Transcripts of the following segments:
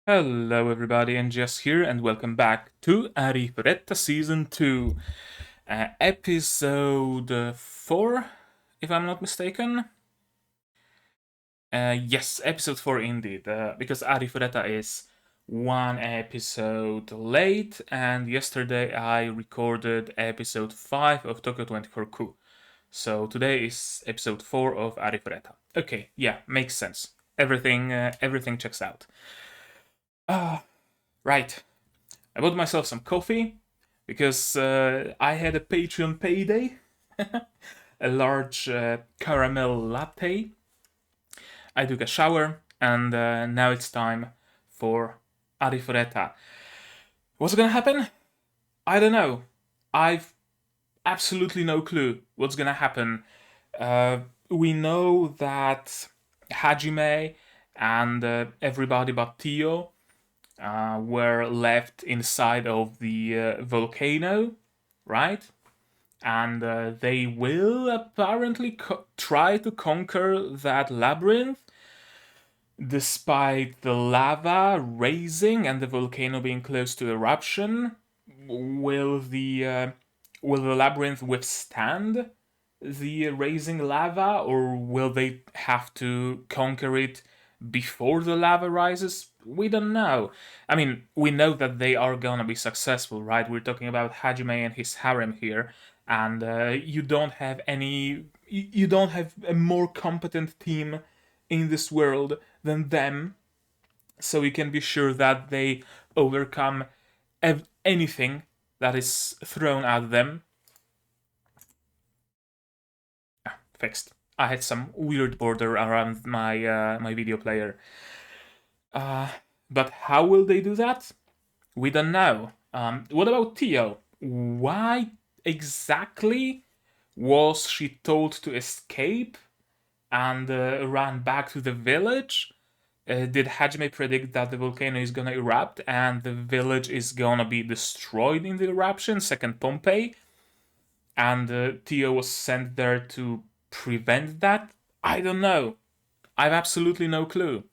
Hello everybody, and Jess here, and welcome back to Arifureta Season 2, Episode 4, if I'm not mistaken. Yes, Episode 4 indeed, because Arifureta is one episode late, and yesterday I recorded Episode 5 of Tokyo 24Ku. So today is Episode 4 of Arifureta. Okay, yeah, makes sense. Everything checks out. Right. I bought myself some coffee because I had a Patreon payday, a large caramel latte. I took a shower, and now it's time for Arifureta. What's gonna happen? I don't know. I've absolutely no clue what's gonna happen. We know that Hajime and everybody but Tio were left inside of the volcano, right? And they will apparently try to conquer that labyrinth despite the lava raising and the volcano being close to eruption. Will the labyrinth withstand the raising lava, or will they have to conquer it before the lava rises? We don't know. I mean, we know that they are gonna be successful, right? We're talking about Hajime and his harem here, and you don't have you don't have a more competent team in this world than them, so you can be sure that they overcome anything that is thrown at them. Fixed. I had some weird border around my video player. But how will they do that? We don't know. What about Tio? Why exactly was she told to escape and run back to the village? Did Hajime predict that the volcano is gonna erupt and the village is gonna be destroyed in the eruption, second Pompeii? And Tio was sent there to prevent that? I don't know. I've absolutely no clue.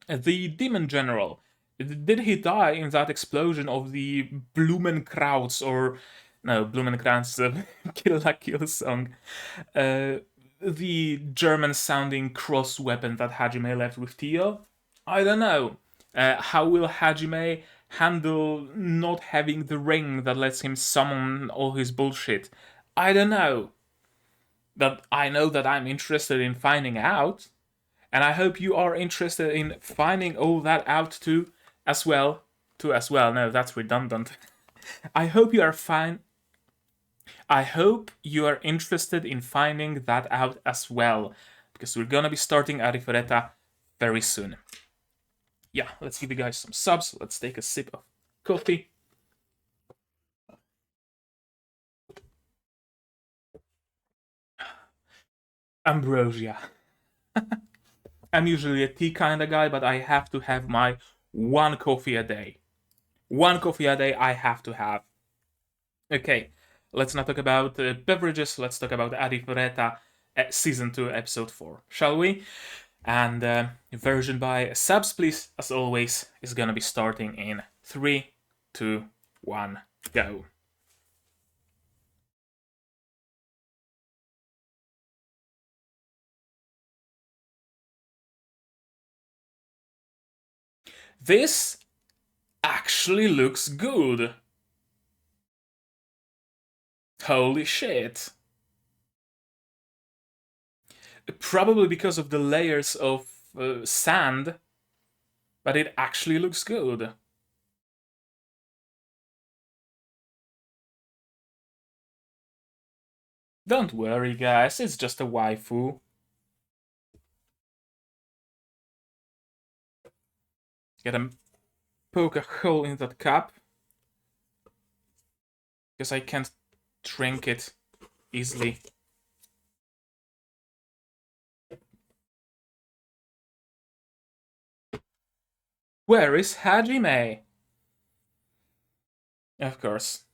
The demon general, did he die in that explosion of the Blumenkrauts, or no, Blumenkrantz is a Kill la Kill song. The German sounding cross weapon that Hajime left with Tio? I don't know. How will Hajime handle not having the ring that lets him summon all his bullshit? I don't know. But I know that I'm interested in finding out, and I hope you are interested in finding all that out too, as well. No, that's redundant. I hope you are fine. I hope you are interested in finding that out as well, because we're gonna be starting Arifureta very soon. Yeah, let's give you guys some subs. Let's take a sip of coffee. Ambrosia. I'm usually a tea kind of guy, but I have to have my one coffee a day. One coffee a day I have to have. Okay, let's not talk about beverages. Let's talk about Arifureta Season 2, Episode 4, shall we? And version by subs, please, as always, is gonna be starting in 3, 2, 1, go. This actually looks good. Holy shit. Probably because of the layers of sand, but it actually looks good. Don't worry, guys, it's just a waifu. Gotta poke a hole in that cup, because I can't drink it easily. Where is Hajime? Of course.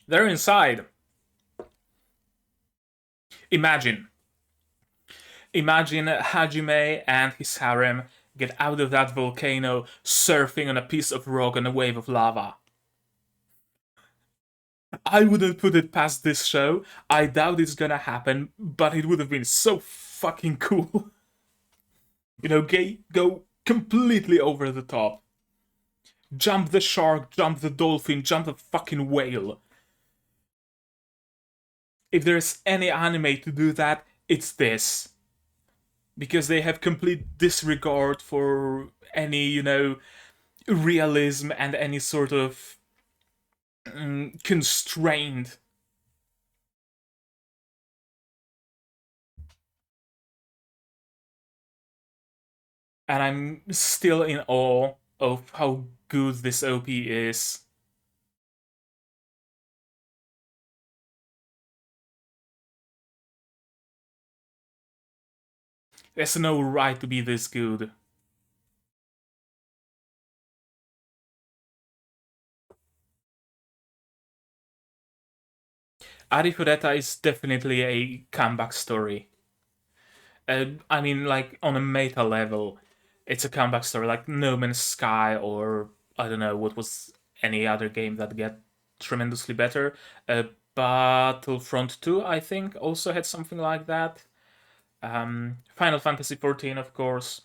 They're inside. Imagine. Imagine Hajime and his harem get out of that volcano surfing on a piece of rock on a wave of lava. I wouldn't put it past this show. I doubt it's gonna happen, but it would have been so fucking cool. Go completely over the top. Jump the shark, jump the dolphin, jump the fucking whale. If there's any anime to do that, it's this. Because they have complete disregard for any, realism and any sort of constraint. And I'm still in awe of how good this OP is. There's no right to be this good. Arifureta is definitely a comeback story. I mean, like, on a meta level, it's a comeback story, like No Man's Sky, or I don't know what was any other game that get tremendously better. Battlefront 2, I think, also had something like that. Final Fantasy 14, of course.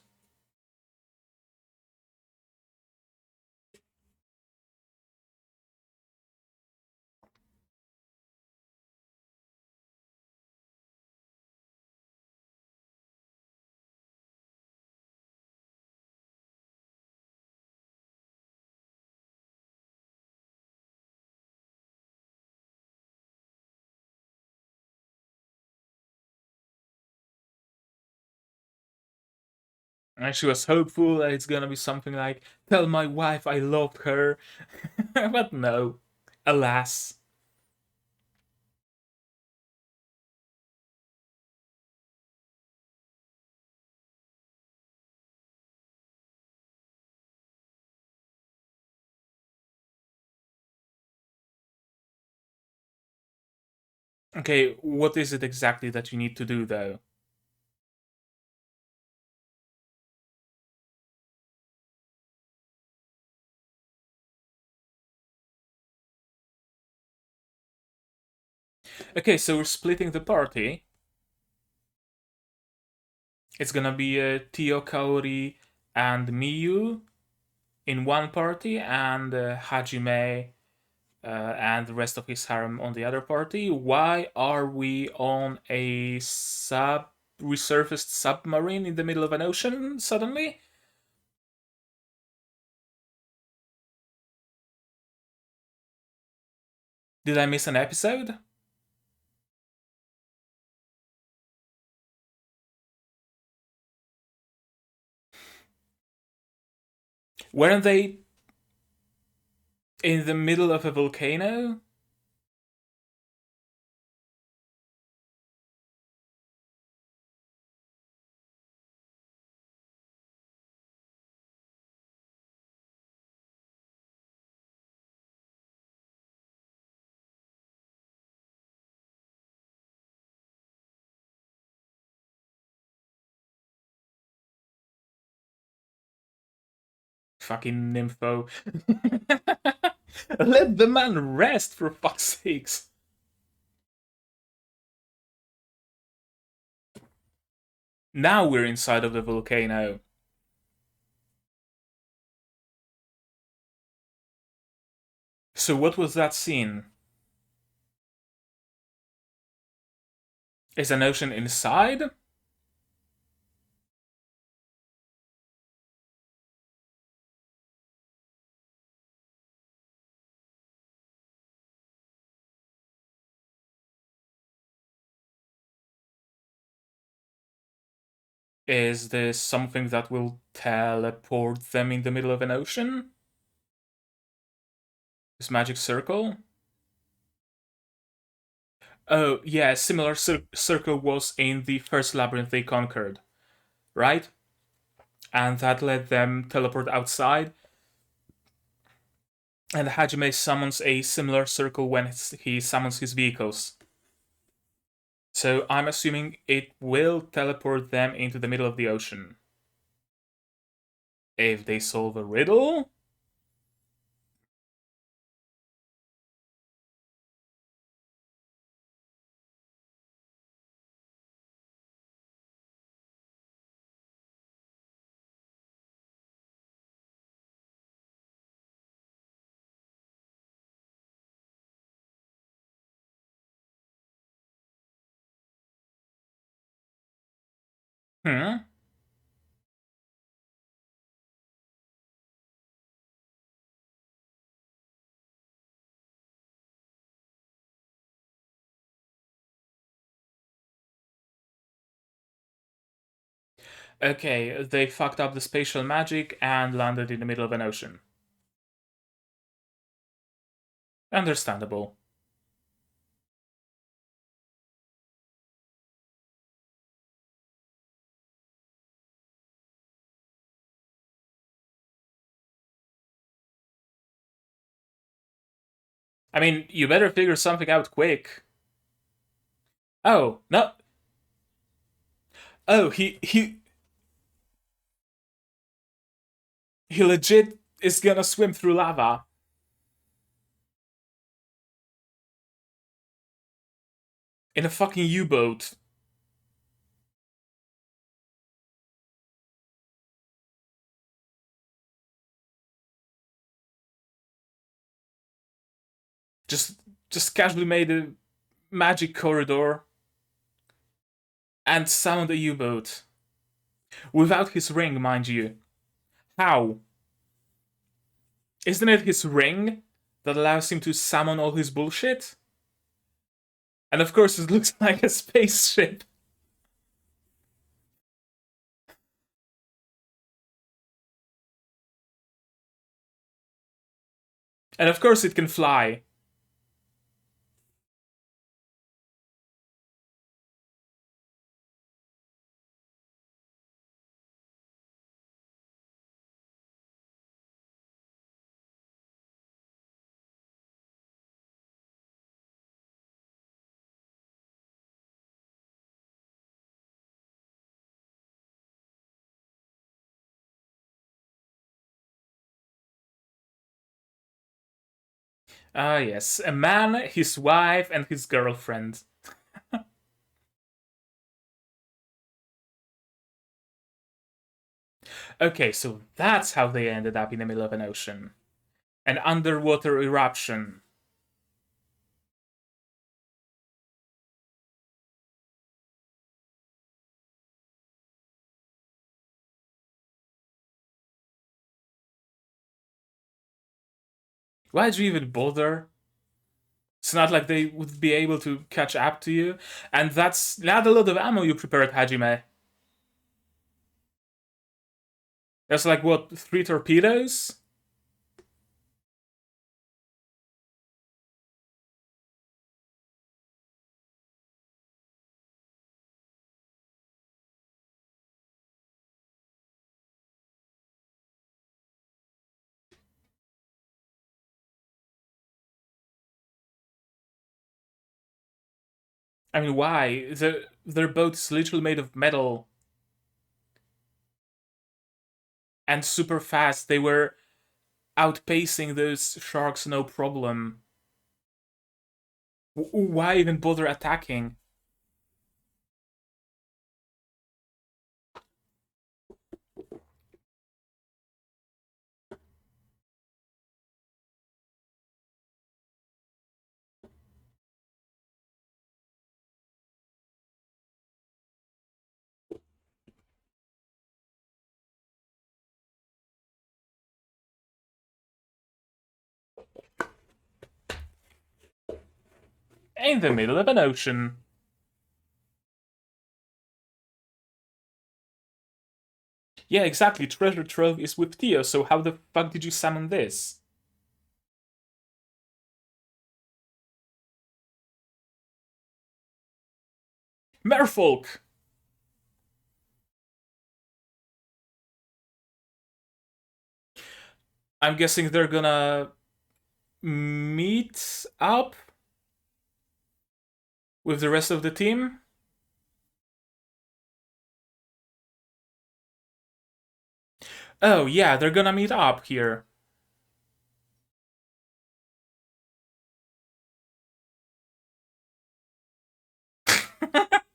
And she was hopeful that it's gonna be something like, tell my wife I loved her. But no, alas. Okay, what is it exactly that you need to do though? Okay, so we're splitting the party. It's gonna be Tio, Kaori, and Miyu in one party, and Hajime and the rest of his harem on the other party. Why are we on a resurfaced submarine in the middle of an ocean suddenly? Did I miss an episode? Weren't they in the middle of a volcano? Fucking nympho. Let the man rest, for fuck's sakes. Now we're inside of the volcano. So what was that scene? Is an ocean inside? Is this something that will teleport them in the middle of an ocean? This magic circle? Oh, yeah, similar circle was in the first labyrinth they conquered, right? And that let them teleport outside. And Hajime summons a similar circle when he summons his vehicles. So I'm assuming it will teleport them into the middle of the ocean. If they solve a riddle? Hmm. Okay, they fucked up the spatial magic and landed in the middle of an ocean. Understandable. I mean, you better figure something out quick. Oh, no. Oh, he legit is gonna swim through lava in a fucking U-boat. Just just casually made a magic corridor and summoned a U-boat. Without his ring, mind you. How? Isn't it his ring that allows him to summon all his bullshit? And of course, it looks like a spaceship. And of course, it can fly. Ah, yes. A man, his wife, and his girlfriend. Okay, so that's how they ended up in the middle of an ocean. An underwater eruption. Why'd you even bother? It's not like they would be able to catch up to you. And that's not a lot of ammo you prepared, Hajime. That's like, what, 3 torpedoes? I mean, why? Their boat is literally made of metal and super fast. They were outpacing those sharks no problem. Why even bother attacking? In the middle of an ocean. Yeah, exactly. Treasure Trove is with Theo, so how the fuck did you summon this? Merfolk! I'm guessing they're gonna meet up with the rest of the team? Oh, yeah, they're gonna meet up here.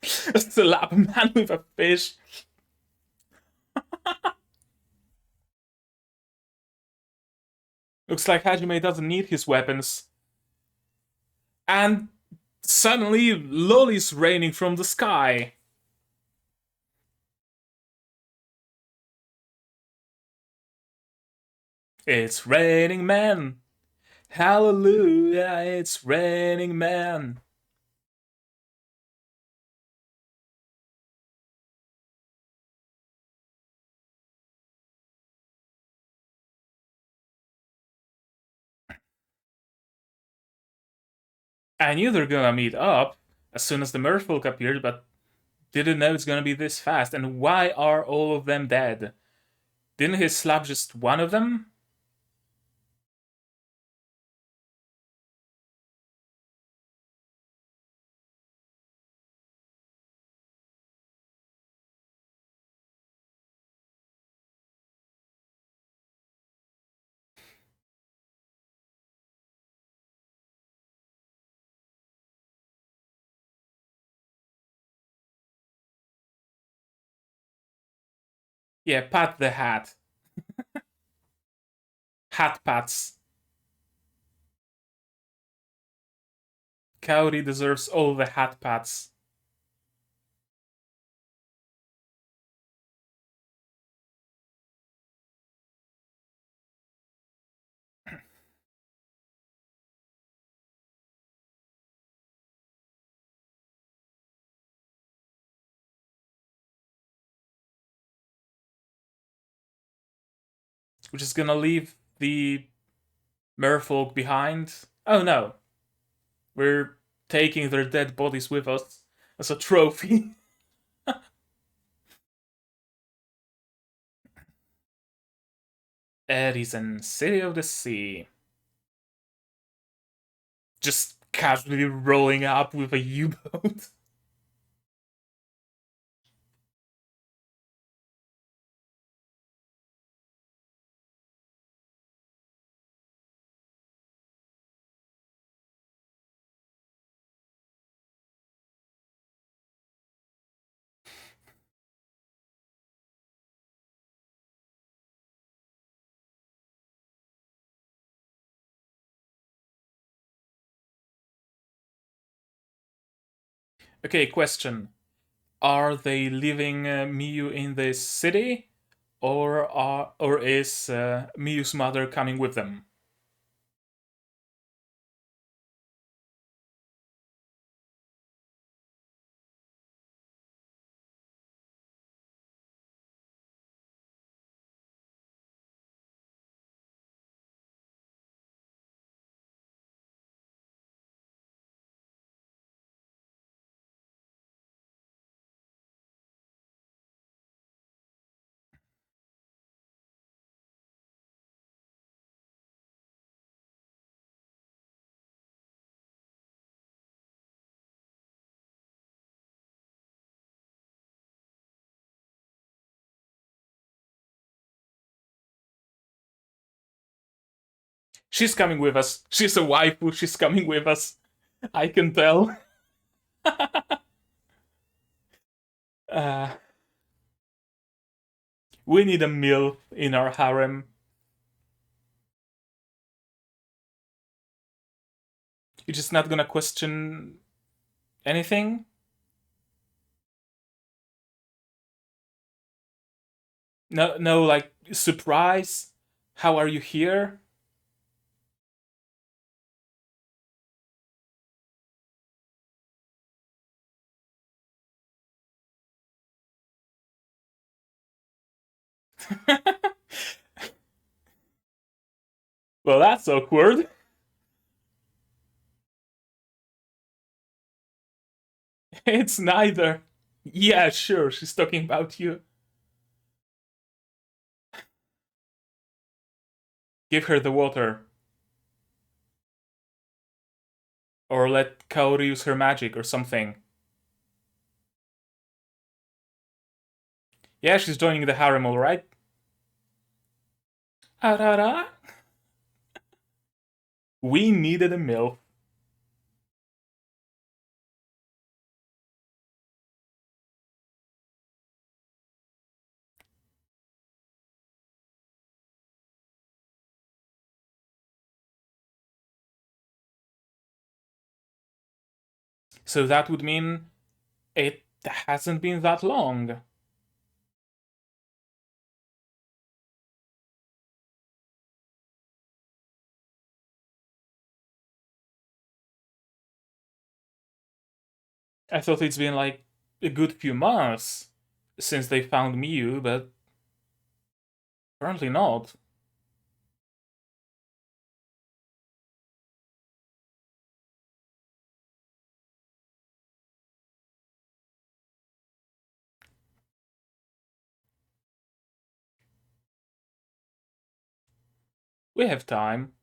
Slap a man with a fish. Looks like Hajime doesn't need his weapons. And suddenly, lollies raining from the sky. It's raining men. Hallelujah, it's raining men. I knew they're gonna meet up as soon as the merfolk appeared, but didn't know it's gonna be this fast. And why are all of them dead? Didn't he slap just one of them? Yeah, pat the hat. Hat pats. Kaori deserves all the hat pats. Which is gonna leave the merfolk behind. Oh no, we're taking their dead bodies with us as a trophy. Arisen, City of the Sea. Just casually rolling up with a U-boat. Okay, question. Are they leaving Miyu in the city? Or is Miyu's mother coming with them? She's coming with us. She's a waifu. She's coming with us. I can tell. uh, we need a meal in our harem. You're just not gonna question anything? No, no, like surprise. How are you here? Well, that's awkward. It's neither. Yeah, sure, she's talking about you. Give her the water. Or let Kaori use her magic or something. Yeah, she's joining the harem, alright? Arara? We needed a MILF. So that would mean it hasn't been that long. I thought it's been like a good few months since they found Miyu, but apparently not. We have time.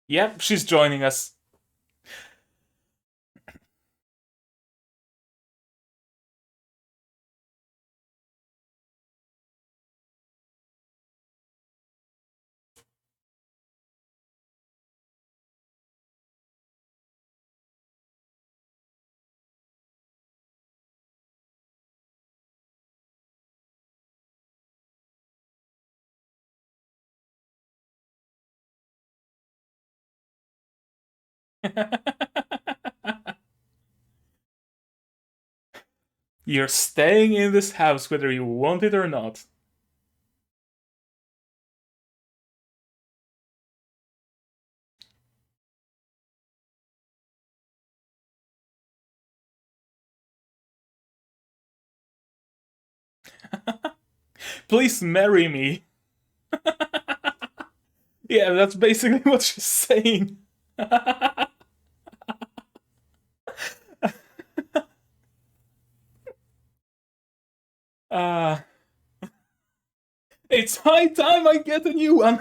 Yep, she's joining us. You're staying in this house whether you want it or not. Please marry me. Yeah, that's basically what she's saying. uh, it's high time I get a new one.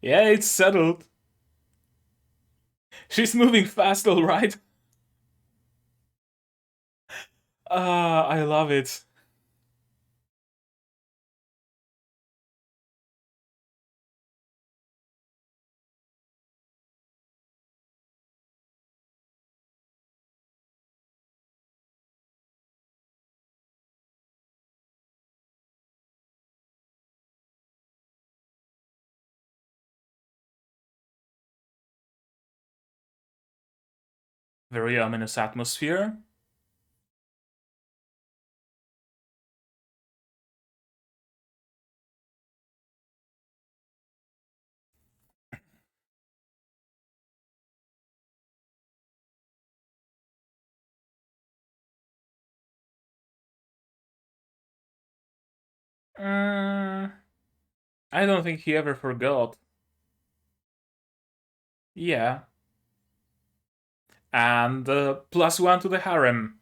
Yeah, it's settled. She's moving fast, alright. I love it. Very ominous atmosphere. Uh, I don't think he ever forgot. Yeah. And +1 to the harem.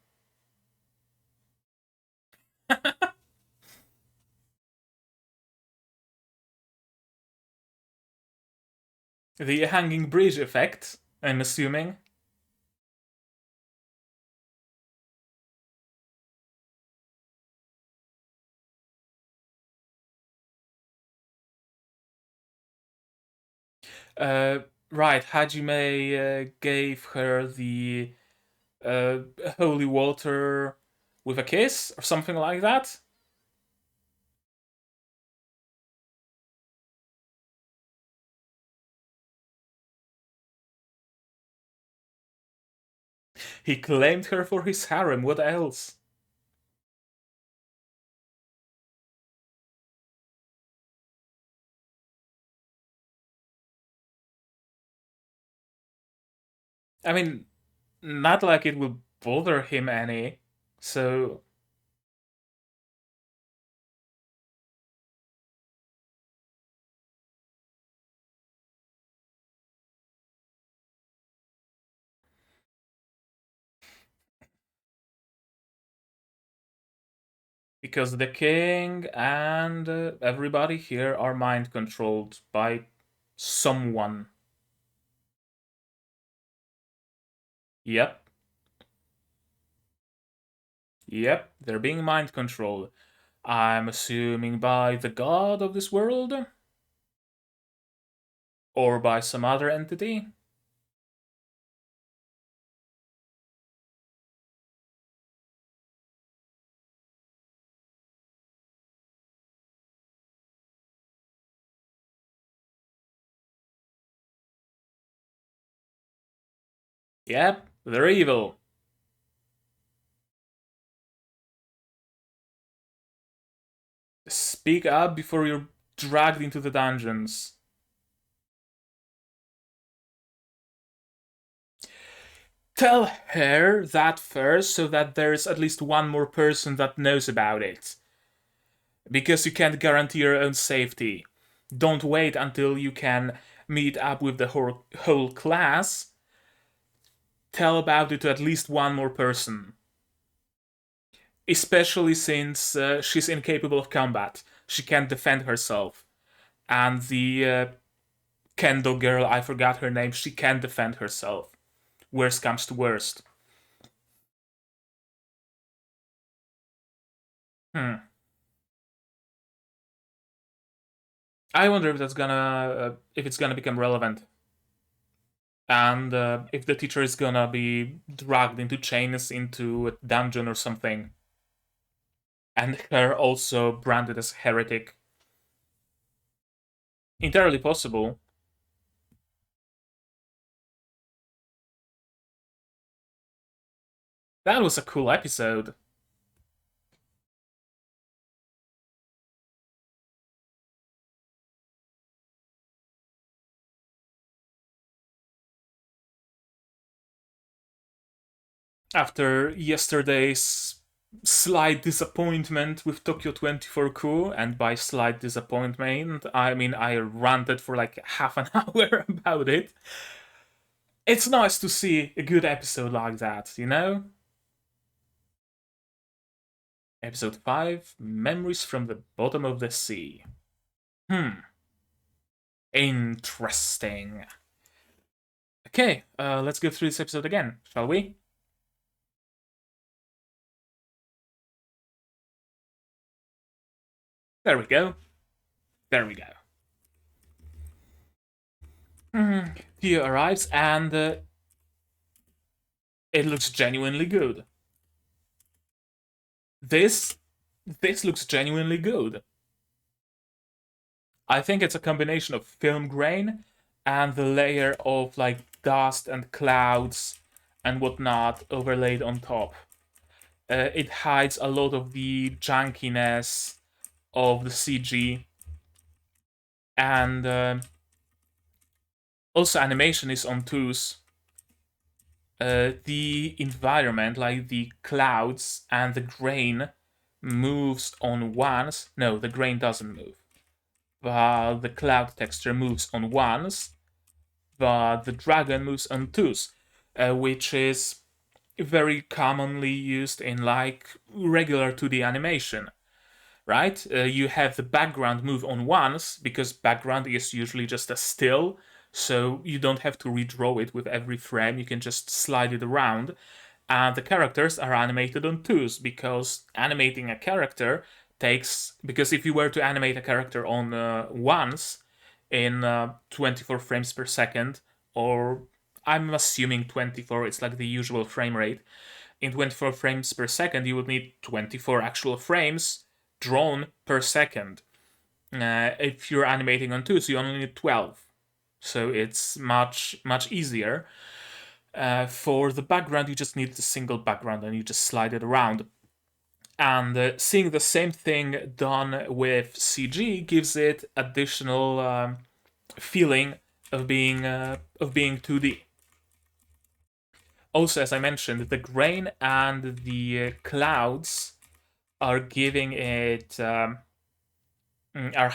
The hanging bridge effect, I'm assuming. Uh, right, Hajime gave her the uh, holy water with a kiss or something like that. He claimed her for his harem. What else? I mean, not like it will bother him any. So, Because the king and everybody here are mind controlled by someone. Yep. Yep, they're being mind controlled. I'm assuming by the god of this world? Or by some other entity? Yep, they're evil. Speak up before you're dragged into the dungeons. Tell her that first so that there's at least one more person that knows about it. Because you can't guarantee your own safety. Don't wait until you can meet up with the whole class. Tell about it to at least one more person. Especially since she's incapable of combat. She can't defend herself. And the Kendo girl, I forgot her name, she can defend herself. Worst comes to worst. Hmm. I wonder if that's if it's gonna become relevant, and if the teacher is gonna be dragged into chains into a dungeon or something, and her also branded as heretic. Entirely possible. That was a cool episode. After yesterday's slight disappointment with Tokyo 24 Coup, and by slight disappointment, I mean I ranted for like half an hour about it. It's nice to see a good episode like that, you know? Episode 5 Memories from the Bottom of the Sea. Hmm, interesting. Okay, let's go through this episode again, shall we? There we go. There we go. He arrives and it looks genuinely good. This this looks genuinely good. I think it's a combination of film grain and the layer of like dust and clouds and whatnot overlaid on top. It hides a lot of the junkiness of the CG, and also animation is on twos. The environment, like the clouds and the grain, moves on ones. No, the grain doesn't move. But the cloud texture moves on ones, but the dragon moves on twos, which is very commonly used in like regular 2D animation, right? You have the background move on ones because background is usually just a still, so you don't have to redraw it with every frame, you can just slide it around. And the characters are animated on twos because animating a character takes. Because if you were to animate a character on ones in 24 frames per second, or I'm assuming 24, it's like the usual frame rate. In 24 frames per second, you would need 24 actual frames drawn per second. If you're animating on twos, you only need 12. So it's much easier. For the background, you just need a single background and you just slide it around. And seeing the same thing done with CG gives it additional feeling of being 2D. Also, as I mentioned, the grain and the clouds are giving it are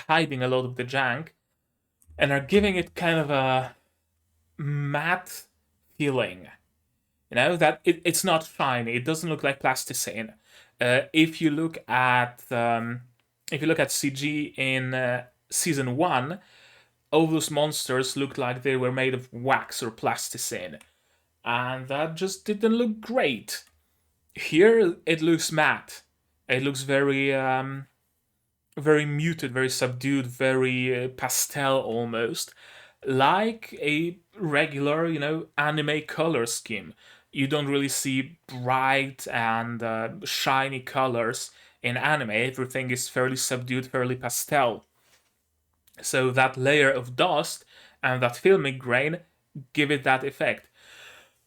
hiding a lot of the jank and are giving it kind of a matte feeling. You know, that it's not shiny. It doesn't look like plasticine. If you look at CG in season 1, all those monsters looked like they were made of wax or plasticine, and that just didn't look great. Here it looks matte. It looks very muted, very subdued, very pastel almost, like a regular, anime color scheme. You don't really see bright and shiny colors in anime. Everything is fairly subdued, fairly pastel. So that layer of dust and that filmic grain give it that effect.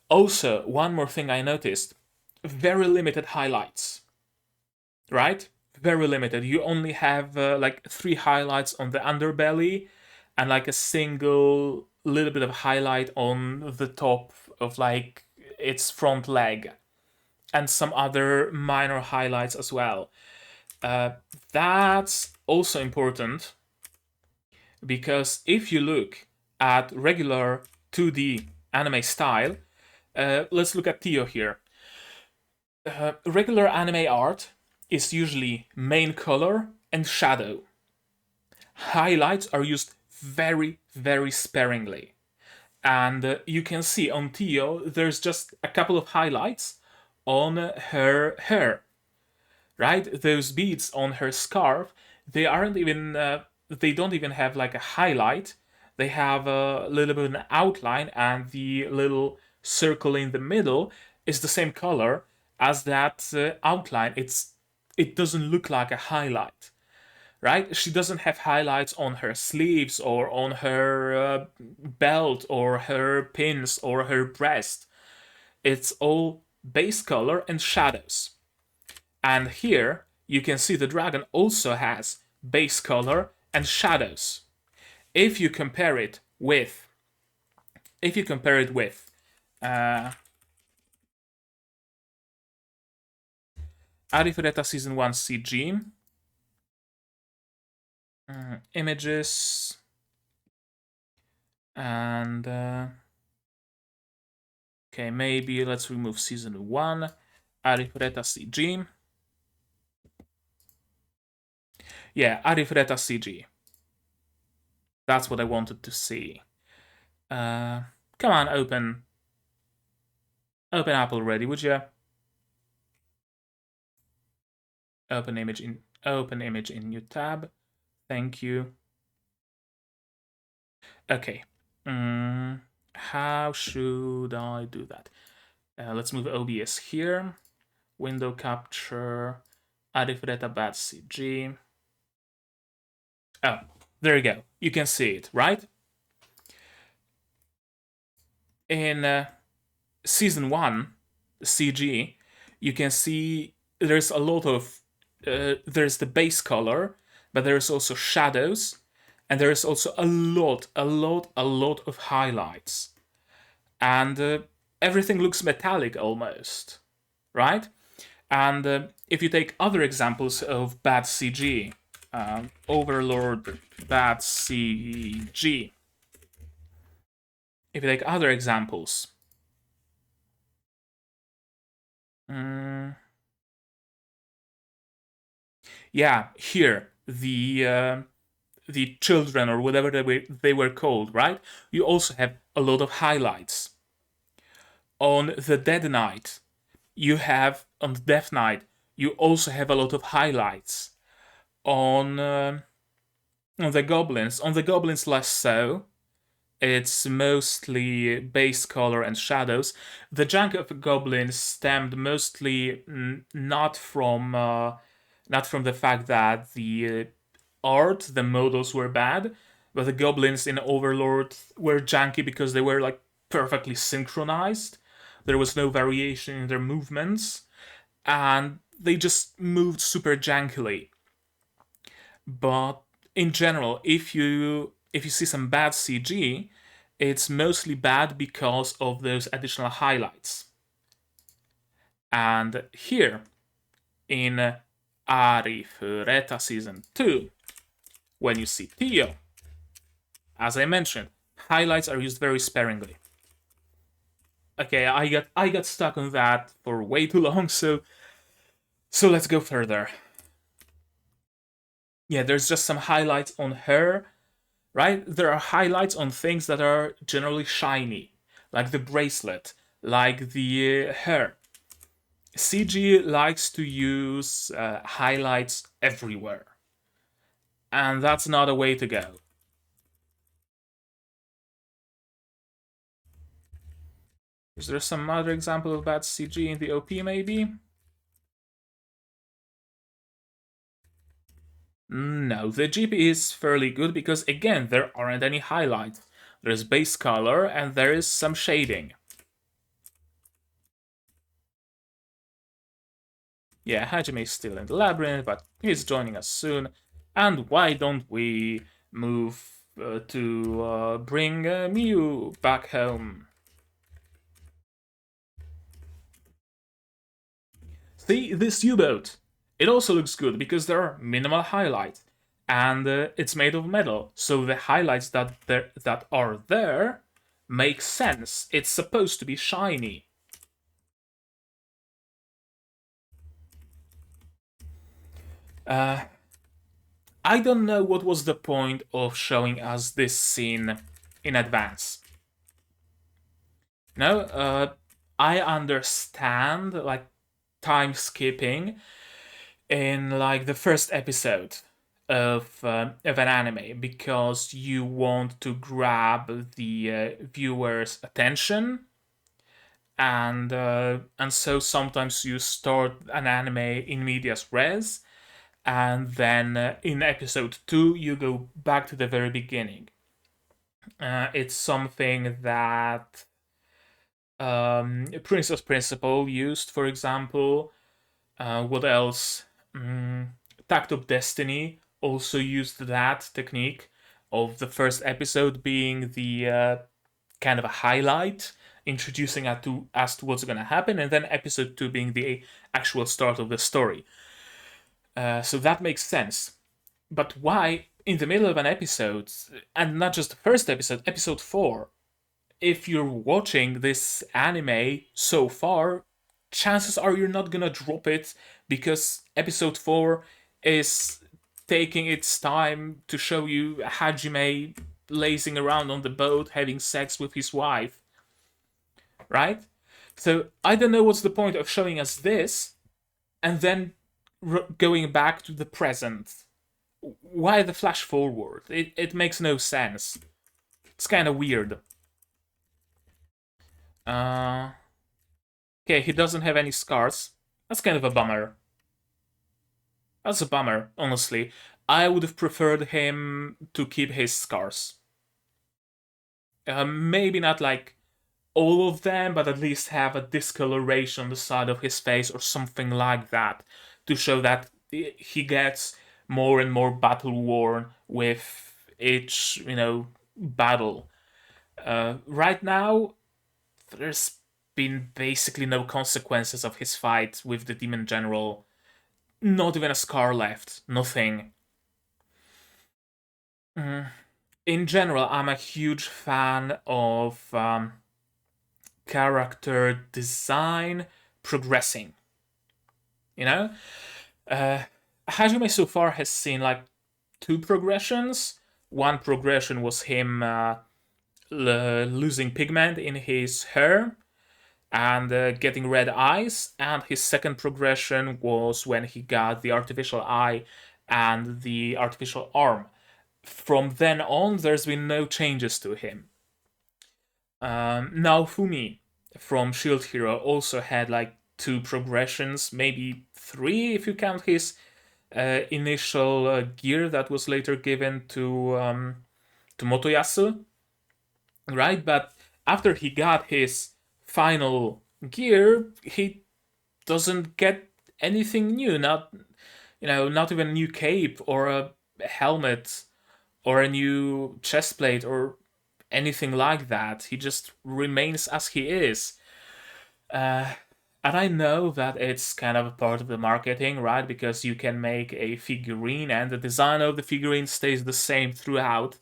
Also, one more thing I noticed: very limited highlights, right? Very limited. You only have like 3 highlights on the underbelly and like a single little bit of highlight on the top of like its front leg, and some other minor highlights as well. That's also important because if you look at regular 2D anime style, let's look at Tio here. Regular anime art is usually main color and shadow. Highlights are used very, very sparingly. And you can see on Tio, there's just a couple of highlights on her hair, right? Those beads on her scarf, they aren't even, they don't even have like a highlight. They have a little bit of an outline, and the little circle in the middle is the same color as that outline. It doesn't look like a highlight, right? She doesn't have highlights on her sleeves or on her belt or her pins or her breast. It's all base color and shadows. And here you can see the dragon also has base color and shadows. If you compare it with Arifureta season 1 CG, images, and okay, maybe let's remove season 1, Arifureta CG. Yeah, Arifureta CG. That's what I wanted to see. Come on, open up already, would you? Open image in new tab. Thank you. Okay. How should I do that? Let's move OBS here. Window capture. Arifureta bad CG. Oh, there you go. You can see it, right? In season 1 CG, you can see there's a lot of there's the base color, but there's also shadows, and there's also a lot of highlights, and everything looks metallic almost, right? And if you take other examples of bad CG, Overlord bad CG. If you take other examples, yeah, here the children or whatever they were called, right? You also have a lot of highlights. On the Dead Knight, on the Death Knight, you also have a lot of highlights. On the goblins less so. It's mostly base color and shadows. The junk of goblins stemmed mostly not from the fact that the art, the models were bad, but the goblins in Overlord were janky because they were like perfectly synchronized. There was no variation in their movements, and they just moved super jankily. But in general, if you see some bad CG, it's mostly bad because of those additional highlights. And here in Arifureta season 2, when you see Tio, as I mentioned, highlights are used very sparingly. Okay, I got stuck on that for way too long, so let's go further. Yeah, there's just some highlights on her, right? There are highlights on things that are generally shiny, like the bracelet, like the hair. CG likes to use highlights everywhere, and that's not a way to go. Is there some other example of bad CG in the OP, maybe? No, the GP is fairly good because, again, there aren't any highlights. There's base color and there is some shading. Yeah, Hajime is still in the labyrinth, but he's joining us soon. And why don't we move to bring Miu back home? See, this U-boat. It also looks good because there are minimal highlights. And it's made of metal, so the highlights that are there make sense. It's supposed to be shiny. Uh, I don't know what was the point of showing us this scene in advance. No, I understand like time skipping in like the first episode of an anime because you want to grab the viewer's attention, and so sometimes you start an anime in medias res, and then in episode 2 you go back to the very beginning. It's something that Princess Principal used, for example. What else? Tact of Destiny also used that technique of the first episode being the kind of a highlight, introducing as to what's going to happen, and then episode 2 being the actual start of the story. So that makes sense. But why, in the middle of an episode, and not just the first episode, episode 4, if you're watching this anime so far, chances are you're not gonna drop it because episode 4 is taking its time to show you Hajime lazing around on the boat having sex with his wife, right? So I don't know what's the point of showing us this and then going back to the present. Why the flash forward? It makes no sense. It's kind of weird. Uh, okay, he doesn't have any scars. That's kind of a bummer. That's a bummer, honestly. I would have preferred him to keep his scars. Maybe not like all of them, but at least have a discoloration on the side of his face or something like that to show that he gets more and more battle worn with each, battle. Right now, there's been basically no consequences of his fight with the demon general. Not even a scar left. Nothing. In general, I'm a huge fan of character design progressing. You know, uh, Hajime so far has seen like two progressions. One progression was him losing pigment in his hair and getting red eyes, and his second progression was when he got the artificial eye and the artificial arm. From then on, there's been no changes to him. Now Fumi from Shield Hero also had like two progressions, maybe three if you count his initial gear that was later given to Motoyasu, right? But after he got his final gear, he doesn't get anything new. Not even a new cape or a helmet or a new chest plate or anything like that. He just remains as he is. And I know that it's kind of a part of the marketing, right? Because you can make a figurine and the design of the figurine stays the same throughout.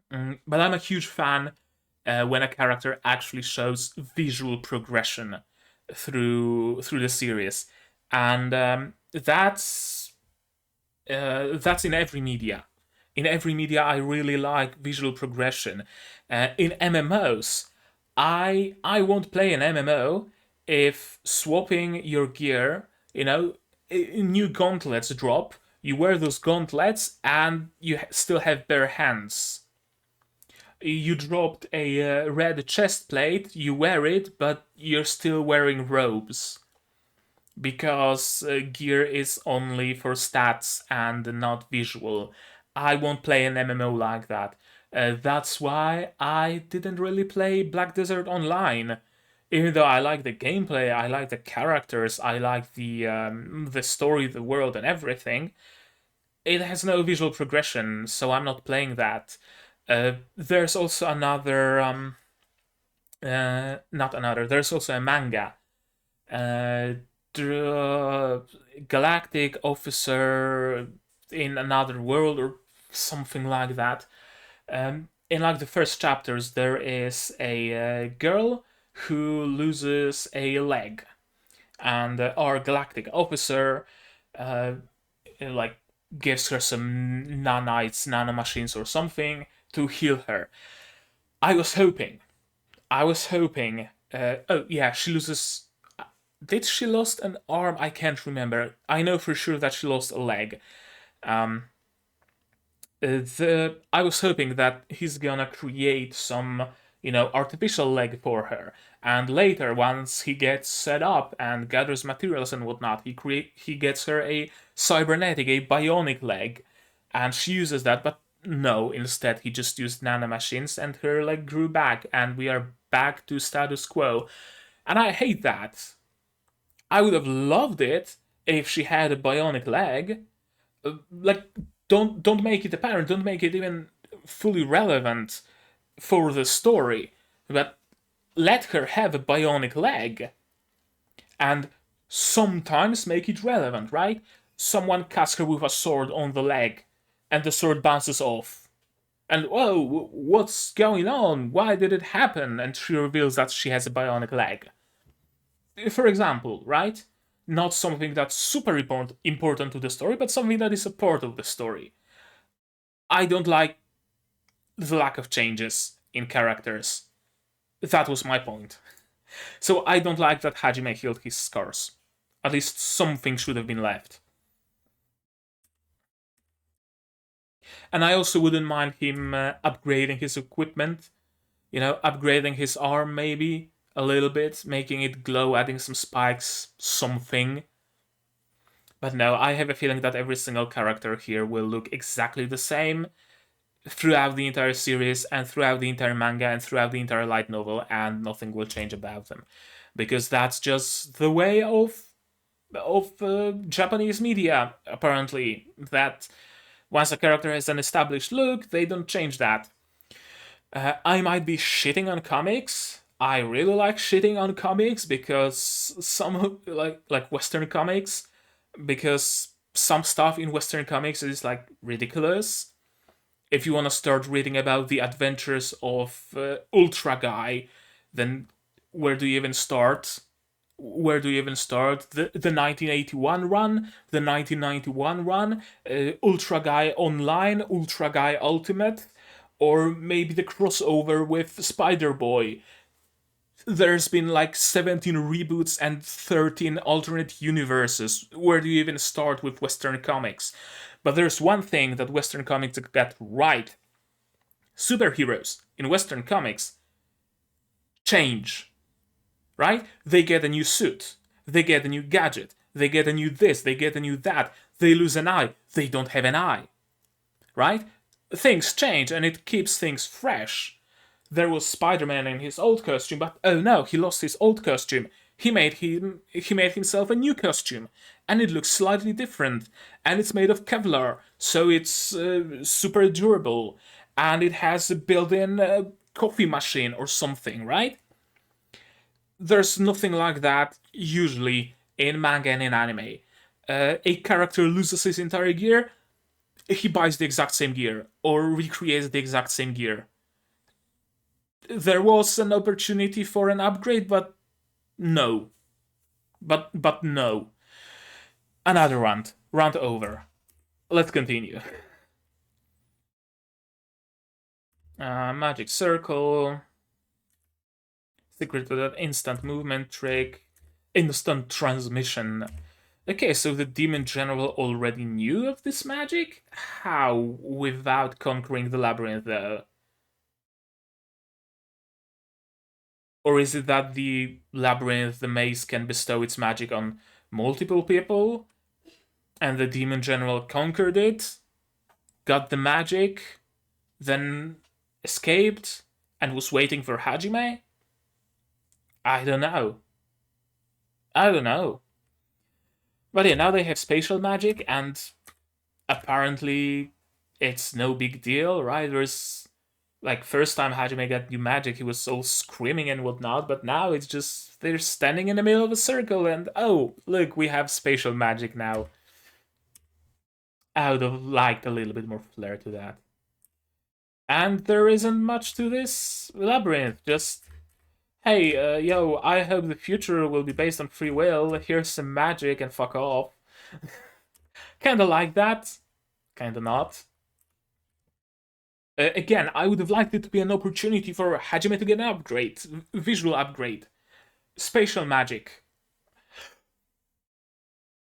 But I'm a huge fan when a character actually shows visual progression through the series, and that's in every media. In every media, I really like visual progression. In MMOs, I won't play an MMO if swapping your gear, new gauntlets drop. You wear those gauntlets and you still have bare hands. You dropped a red chest plate, you wear it, but you're still wearing robes because gear is only for stats and not visual. I won't play an MMO like that. That's why I didn't really play Black Desert Online. Even though I like the gameplay, I like the characters, I like the story, the world, and everything, it has no visual progression, so I'm not playing that. There's also another, not another. There's also a manga, uh, Galactic Officer in Another World or something like that. In like the first chapters, there is a girl who loses a leg, and our Galactic Officer, uh, like gives her some nanites, nanomachines, or something to heal her. I was hoping. I was hoping. Oh yeah, she loses. Did she lost an arm? I can't remember. I know for sure that she lost a leg. Um, I was hoping that he's gonna create some, artificial leg for her, and later, once he gets set up and gathers materials and whatnot, he gets her a cybernetic, a bionic leg, and she uses that. But no, instead he just used nanomachines, and her leg grew back, and we are back to status quo. And I hate that. I would have loved it if she had a bionic leg. Like, don't make it apparent, don't make it even fully relevant for the story, but let her have a bionic leg and sometimes make it relevant, right? Someone cuts her with a sword on the leg and the sword bounces off. And whoa, what's going on? Why did it happen? And she reveals that she has a bionic leg. For example, right? Not something that's super important to the story, but something that is a part of the story. I don't like the lack of changes in characters. That was my point. So I don't like that Hajime healed his scars. At least something should have been left. And I also wouldn't mind him upgrading his equipment. Upgrading his arm maybe a little bit, making it glow, adding some spikes, something. But no, I have a feeling that every single character here will look exactly the same throughout the entire series and throughout the entire manga and throughout the entire light novel, and nothing will change about them, because that's just the way of Japanese media. Apparently, that once a character has an established look, they don't change that. I might be shitting on comics. I really like shitting on comics because some like Western comics, because some stuff in Western comics is like ridiculous. If you want to start reading about the adventures of Ultra Guy, then where do you even start? Where do you even start? The 1981 run, the 1991 run, Ultra Guy Online, Ultra Guy Ultimate, or maybe the crossover with Spider Boy. There's been like 17 reboots and 13 alternate universes. Where do you even start with Western comics? But there's one thing that Western comics got right. Superheroes in Western comics change, right? They get a new suit, they get a new gadget, they get a new this, they get a new that, they lose an eye, they don't have an eye, right? Things change and it keeps things fresh. There was Spider-Man in his old costume, but oh no, he lost his old costume. He made himself a new costume, and it looks slightly different, and it's made of Kevlar, so it's super durable, and it has a built-in coffee machine or something, right? There's nothing like that usually in manga and in anime. A character loses his entire gear, he buys the exact same gear or recreates the exact same gear. there was an opportunity for an upgrade, but no. But no. Another round. Round over. Let's continue. Magic circle. Secret to that instant movement trick. Instant transmission. Okay, so the demon general already knew of this magic? How without conquering the labyrinth, though? Or is it that the labyrinth, the maze, can bestow its magic on multiple people? And the demon general conquered it, got the magic, then escaped, and was waiting for Hajime? I don't know. I don't know. But yeah, now they have spatial magic, and apparently it's no big deal, right? There's like first time Hajime got new magic, he was all screaming and whatnot, but now it's just they're standing in the middle of a circle and oh, look, we have spatial magic now. I would have liked a little bit more flair to that. And there isn't much to this labyrinth, just hey, yo, I hope the future will be based on free will, here's some magic and fuck off. Kinda like that, kinda not. Again, I would have liked it to be an opportunity for Hajime to get an upgrade, visual upgrade. Spatial magic.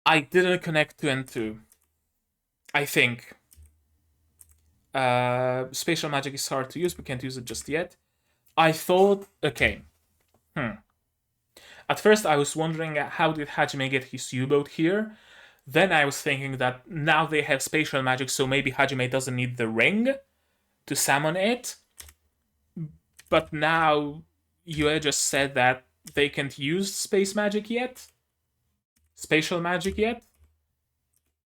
I didn't connect 2 and 2. I think. Spatial magic is hard to use, we can't use it just yet. I thought, okay. At first I was wondering how did Hajime get his U-boat here? Then I was thinking that now they have spatial magic, so maybe Hajime doesn't need the ring to summon it. But now Yue just said that they can't use space magic yet. Spatial magic yet.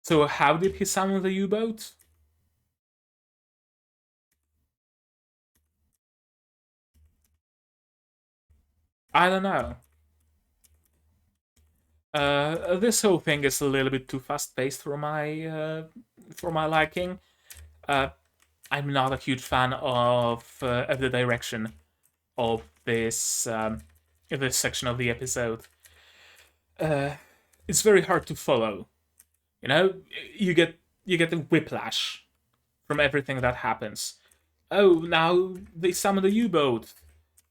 So how did he summon the U-boat? I don't know. This whole thing is a little bit too fast-paced for my liking. I'm not a huge fan of the direction of this section of the episode. It's very hard to follow. You know, you get a whiplash from everything that happens. Oh, now they summoned a U-boat,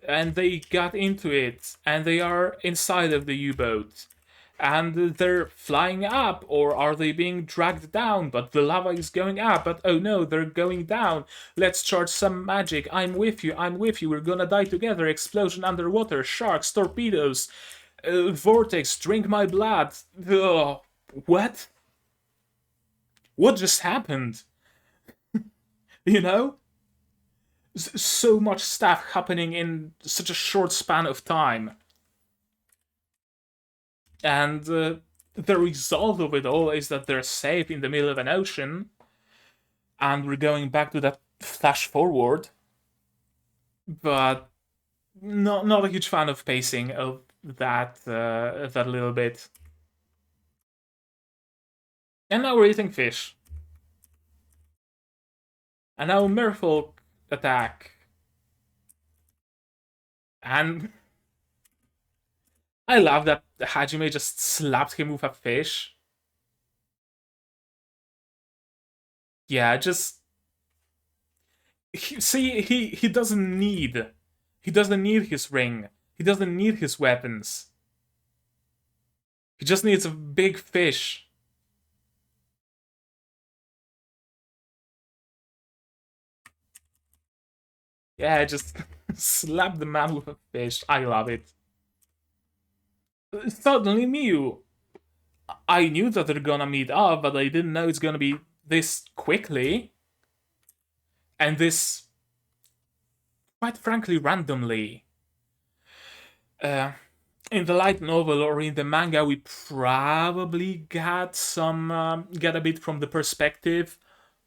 and they got into it, and they are inside of the U-boat. And they're flying up, or are they being dragged down? But the lava is going up, but oh no, they're going down. Let's charge some magic. I'm with you, we're gonna die together. Explosion underwater, sharks, torpedoes, vortex, drink my blood. Ugh. What? What just happened? You know? So much stuff happening in such a short span of time. And the result of it all is that they're safe in the middle of an ocean, and we're going back to that flash forward. But not a huge fan of pacing of that little bit. And now we're eating fish. And now Merfolk attack. And I love that Hajime just slapped him with a fish. Yeah, just he doesn't need his ring. He doesn't need his weapons. He just needs a big fish. Yeah, just slap the man with a fish. I love it. Suddenly Mew. I knew that they're gonna meet up, but I didn't know it's gonna be this quickly. And this, quite frankly, randomly. In the light novel or in the manga, we probably got a bit from the perspective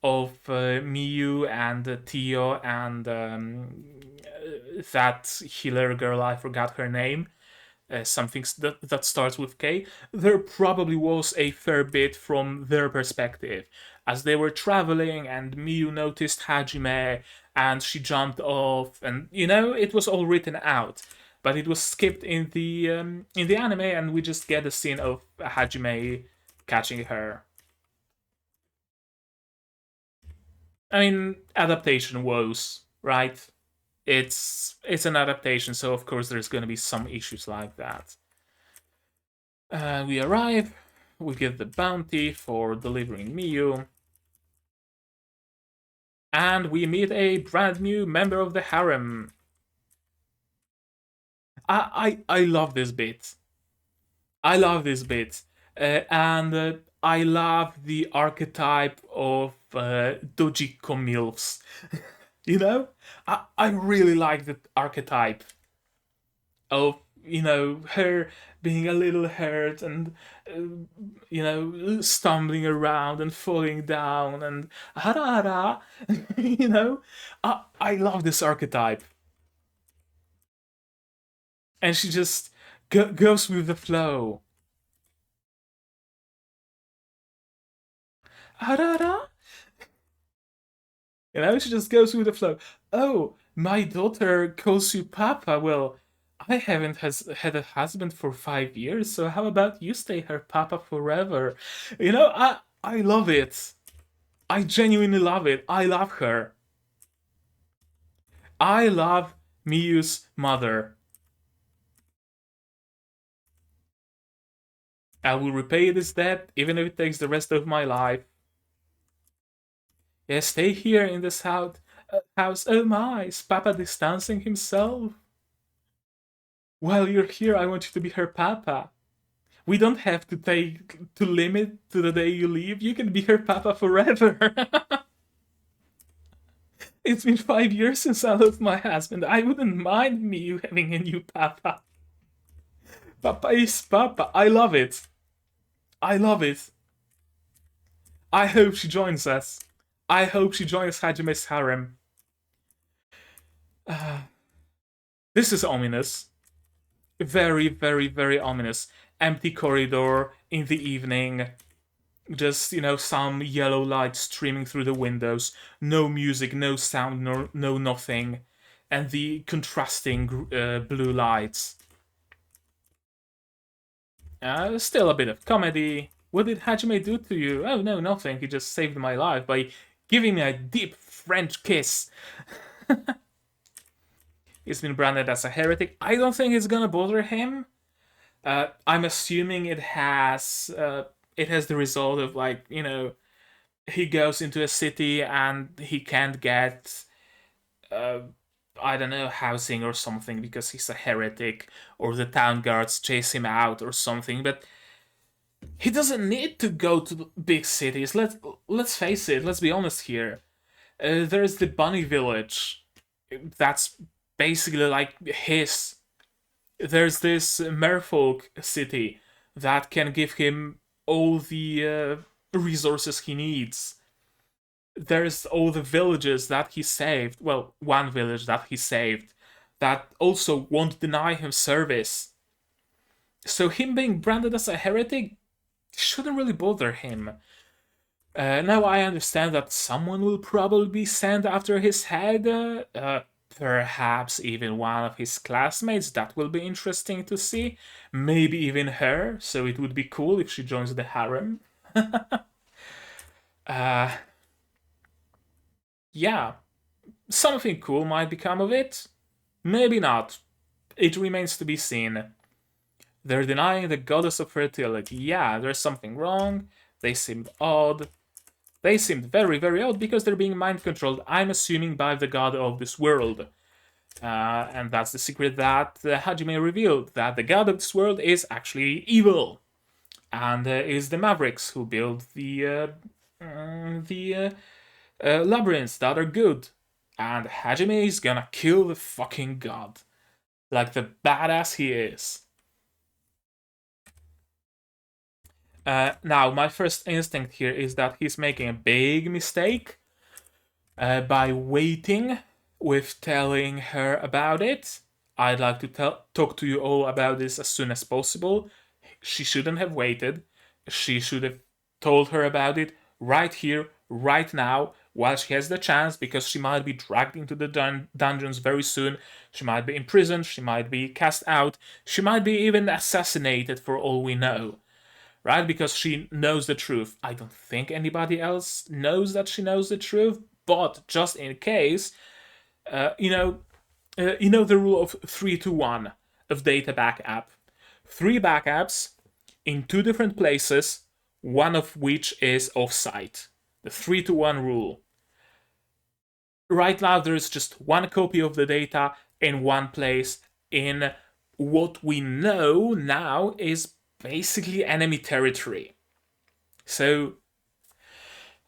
of Miyu and Tio and that healer girl, I forgot her name. something that starts with K, there probably was a fair bit from their perspective. As they were traveling and Miyu noticed Hajime and she jumped off, and it was all written out. But it was skipped in the anime, and we just get a scene of Hajime catching her. I mean, adaptation woes, right? It's an adaptation, so of course there's going to be some issues like that. We arrive, we get the bounty for delivering Miyu, and we meet a brand new member of the harem. I love this bit. I love this bit, and I love the archetype of dojiko milfs. I really like the archetype of her being a little hurt and stumbling around and falling down and hara. I love this archetype, and she just goes with the flow. Hara. She just goes with the flow. Oh, my daughter calls you Papa. Well, I haven't had a husband for 5 years, so how about you stay her Papa forever? I love it. I genuinely love it. I love her. I love Miyu's mother. I will repay this debt even if it takes the rest of my life. Yeah, stay here in this house. Oh my, is Papa distancing himself? While you're here, I want you to be her Papa. We don't have to limit to the day you leave. You can be her Papa forever. It's been 5 years since I lost my husband. I wouldn't mind me having a new Papa. Papa is Papa. I love it. I love it. I hope she joins us. I hope she joins Hajime's harem. This is ominous. Very, very, very ominous. Empty corridor in the evening. Just, some yellow light streaming through the windows. No music, no sound, no nothing. And the contrasting blue lights. Still a bit of comedy. What did Hajime do to you? Oh, no, nothing. He just saved my life by giving me a deep French kiss. He's been branded as a heretic. I don't think it's gonna bother him. I'm assuming it has the result of he goes into a city and he can't get I don't know, housing or something because he's a heretic, or the town guards chase him out or something. But he doesn't need to go to big cities. Let's face it. Let's be honest here. There's the bunny village. That's basically like his. There's this merfolk city that can give him all the resources he needs. There's all the villages that he saved. Well, one village that he saved that also won't deny him service. So him being branded as a heretic shouldn't really bother him. Now I understand that someone will probably be sent after his head. Perhaps even one of his classmates. That will be interesting to see. Maybe even her. So it would be cool if she joins the harem. Yeah, something cool might become of it. Maybe not. It remains to be seen. They're denying the goddess of fertility. Yeah, there's something wrong. They seemed odd. They seemed very, very odd because they're being mind controlled, I'm assuming, by the god of this world. And that's the secret that Hajime revealed, that the god of this world is actually evil. And is the Mavericks who build the labyrinths that are good. And Hajime is gonna kill the fucking god. Like the badass he is. Now, my first instinct here is that he's making a big mistake by waiting with telling her about it. I'd like to talk to you all about this as soon as possible. She shouldn't have waited. She should have told her about it right here, right now, while she has the chance, because she might be dragged into the dungeons very soon. She might be imprisoned, she might be cast out, she might be even assassinated for all we know. Right? Because she knows the truth. I don't think anybody else knows that she knows the truth, but just in case, you know, you know the rule of 3 to 1 of data backup. 3 backups in 2 different places, one of which is offsite. The 3 to 1 rule. Right now, there is just one copy of the data in one place in what we know now is basically enemy territory. So,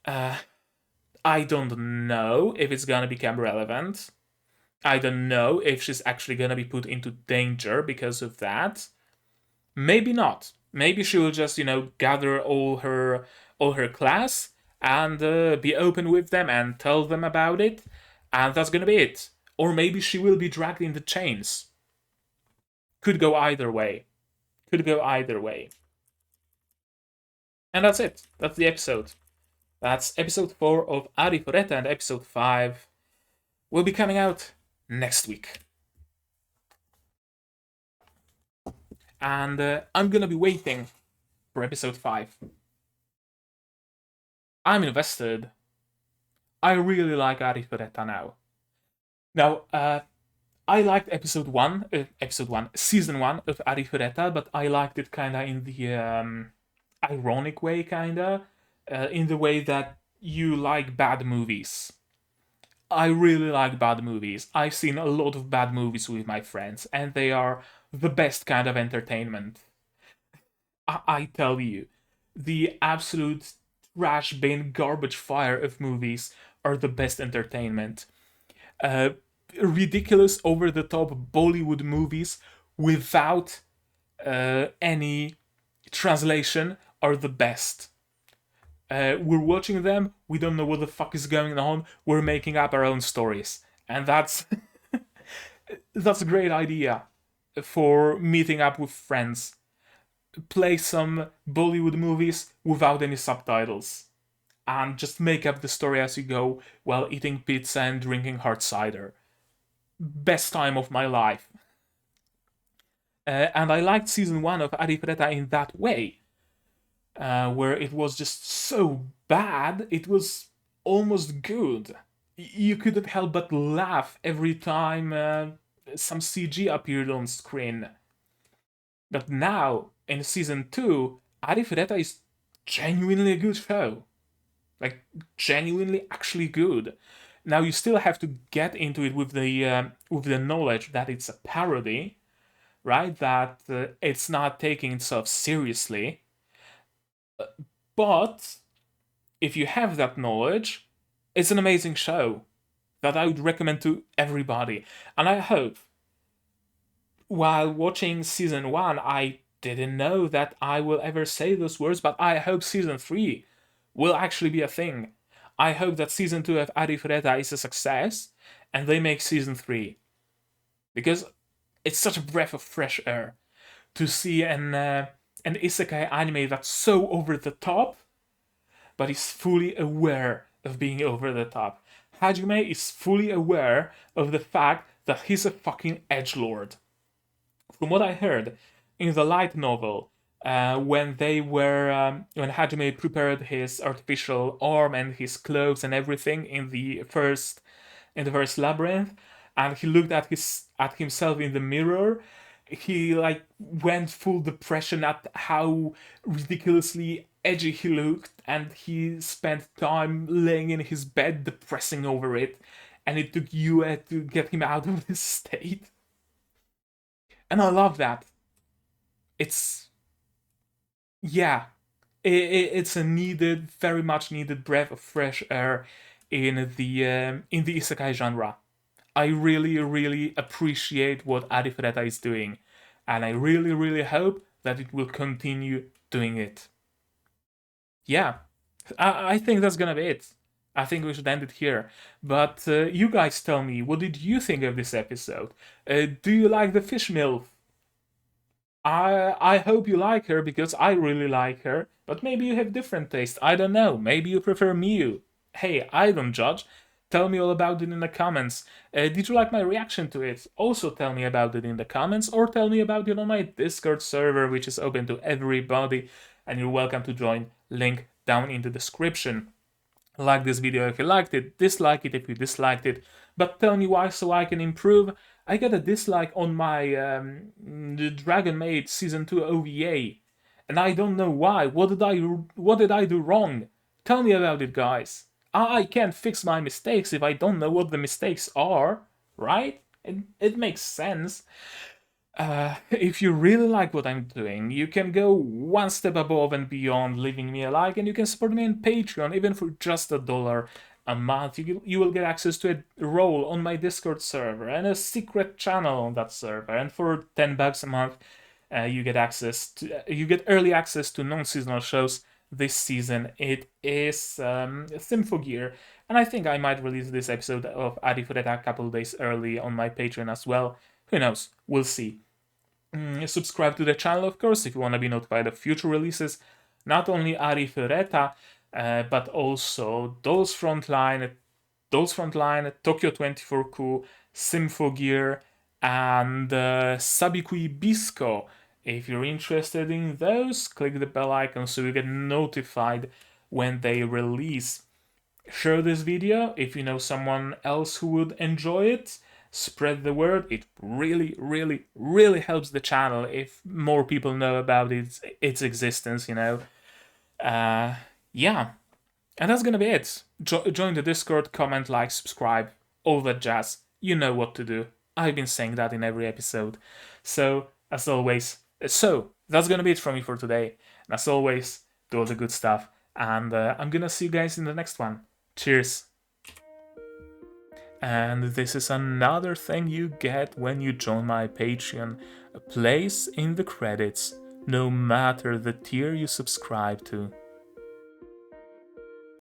I don't know if it's gonna become relevant. I don't know if she's actually gonna be put into danger because of that. Maybe not. Maybe she will just, gather all her class and be open with them and tell them about it, and that's gonna be it. Or maybe she will be dragged in the chains. Could go either way. Could go either way. And that's it. That's the episode. That's episode 4 of Arifureta, and episode 5 will be coming out next week. And I'm gonna be waiting for episode 5. I'm invested. I really like Arifureta now. Now, I liked season 1 of Arifureta, but I liked it kinda in the ironic way, kinda. In the way that you like bad movies. I really like bad movies. I've seen a lot of bad movies with my friends, and they are the best kind of entertainment. I tell you, the absolute trash bin garbage fire of movies are the best entertainment. Uh, Ridiculous, over the top Bollywood movies without any translation are the best. We're watching them, we don't know what the fuck is going on, we're making up our own stories. And that's that's a great idea for meeting up with friends. Play some Bollywood movies without any subtitles. And just make up the story as you go while eating pizza and drinking hard cider. Best time of my life. And I liked season 1 of Arifureta in that way. Where it was just so bad, it was almost good. You couldn't help but laugh every time some CG appeared on screen. But now, in season 2, Arifureta is genuinely a good show. Like, genuinely actually good. Now, you still have to get into it with the knowledge that it's a parody, right? That it's not taking itself seriously. But if you have that knowledge, it's an amazing show that I would recommend to everybody. And I hope, while watching season 1, I didn't know that I will ever say those words, but I hope season 3 will actually be a thing. I hope that season 2 of Arifureta is a success and they make season 3. Because it's such a breath of fresh air to see an isekai anime that's so over the top, but is fully aware of being over the top. Hajime is fully aware of the fact that he's a fucking edgelord. From what I heard, in the light novel, when Hajime prepared his artificial arm and his clothes and everything in the first labyrinth, and he looked at himself in the mirror, he like went full depression at how ridiculously edgy he looked, and he spent time laying in his bed depressing over it, and it took Yue to get him out of this state. And I love that. It's yeah, it's a needed, very much needed breath of fresh air in the isekai genre. I really, really appreciate what Arifureta is doing, and I really, really hope that it will continue doing it. Yeah, I think that's gonna be it. I think we should end it here. But you guys tell me, what did you think of this episode? Do you like the fish MILF? I hope you like her because I really like her, but maybe you have different taste. I don't know. Maybe you prefer Mew. Hey, I don't judge. Tell me all about it in the comments. Did you like my reaction to it? Also tell me about it in the comments, or tell me about it on my Discord server, which is open to everybody, and you're welcome to join. Link down in the description. Like this video if you liked it, dislike it if you disliked it, but tell me why so I can improve. I got a dislike on my the Dragon Maid Season 2 OVA, and I don't know why. What did I do wrong? Tell me about it, guys. I can't fix my mistakes if I don't know what the mistakes are, right? It makes sense. If you really like what I'm doing, you can go one step above and beyond, leaving me a like, and you can support me on Patreon, even for just $1 a month. You will get access to a role on my Discord server and a secret channel on that server. And for $10 a month, you get early access to non-seasonal shows. This season it is Symphogear, and I think I might release this episode of Arifureta a couple days early on my Patreon as well. Who knows? We'll see. Subscribe to the channel, of course, if you want to be notified of future releases. Not only Arifureta, but also Frontline, Tokyo 24Ku, Symphogear, and Sabikui Bisco. If you're interested in those, click the bell icon so you get notified when they release. Share this video if you know someone else who would enjoy it. Spread the word. It really, really, really helps the channel if more people know about its existence, you know. Yeah. And that's gonna be it. Join the Discord, comment, like, subscribe, all that jazz. You know what to do. I've been saying that in every episode. So, as always, that's gonna be it from me for today. And as always, do all the good stuff. And I'm gonna see you guys in the next one. Cheers. And this is another thing you get when you join my Patreon, a place in the credits, no matter the tier you subscribe to.